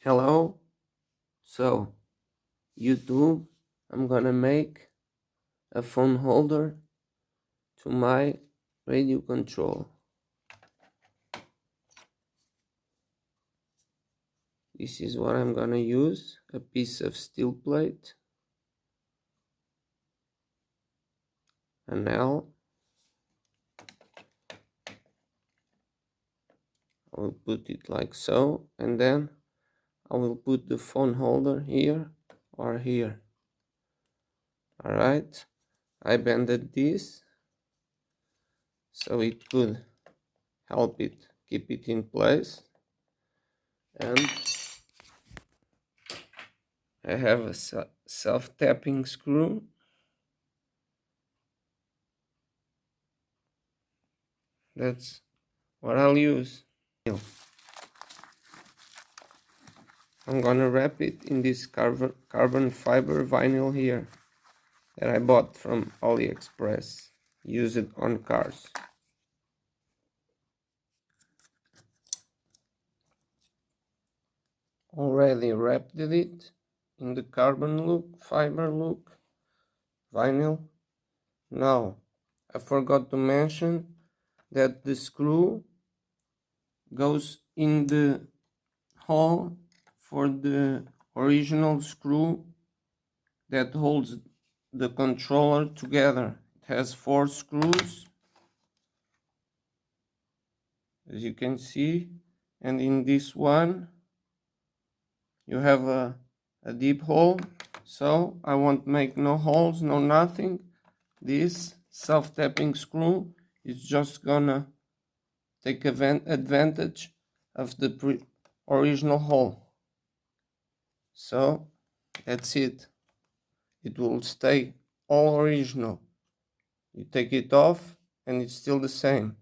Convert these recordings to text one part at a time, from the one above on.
Hello. So, YouTube, I'm gonna make a phone holder to my radio control. This is what I'm gonna use: a piece of steel plate, a nail. I will put it like so, and then I will put the phone holder here or here. Alright, I bended this so it could help it keep it in place, and I have a self-tapping screw. That's what I'll use. I'm gonna wrap it in this carbon fiber vinyl here that I bought from AliExpress. Use it on cars. Already wrapped it in the carbon look, fiber look, vinyl. Now, I forgot to mention that the screw goes in the hole for the original screw that holds the controller together. It has 4 screws, as you can see, and in this one you have a deep hole, so I won't make no holes, no nothing. This self-tapping screw is just gonna take advantage of the original hole. So that's it. It will stay all original. You take it off and it's still the same.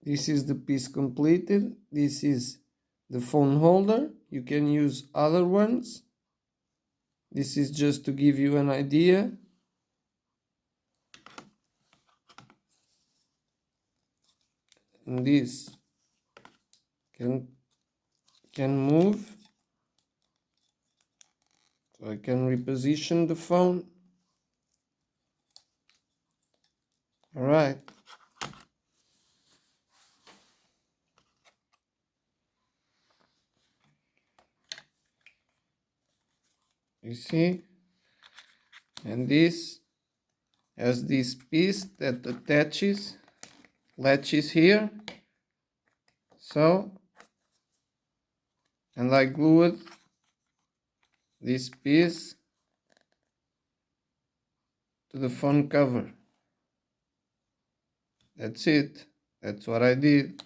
This is the piece completed. This is the phone holder. You can use other ones. This is just to give you an idea. And this can move. So I can reposition the phone. All right. You see? And this has this piece that attaches, latches here. So, and I glued this piece to the phone cover. That's it. That's what I did.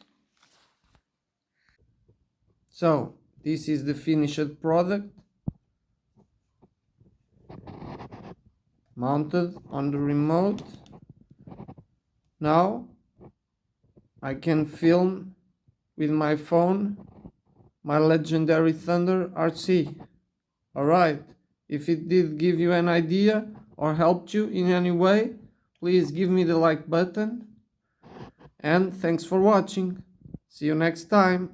So, this is the finished product, mounted on the remote. Now I can film with my phone my Laegendary Thunder RC. Alright, if it did give you an idea or helped you in any way, please give me the like button, and thanks for watching. See you next time.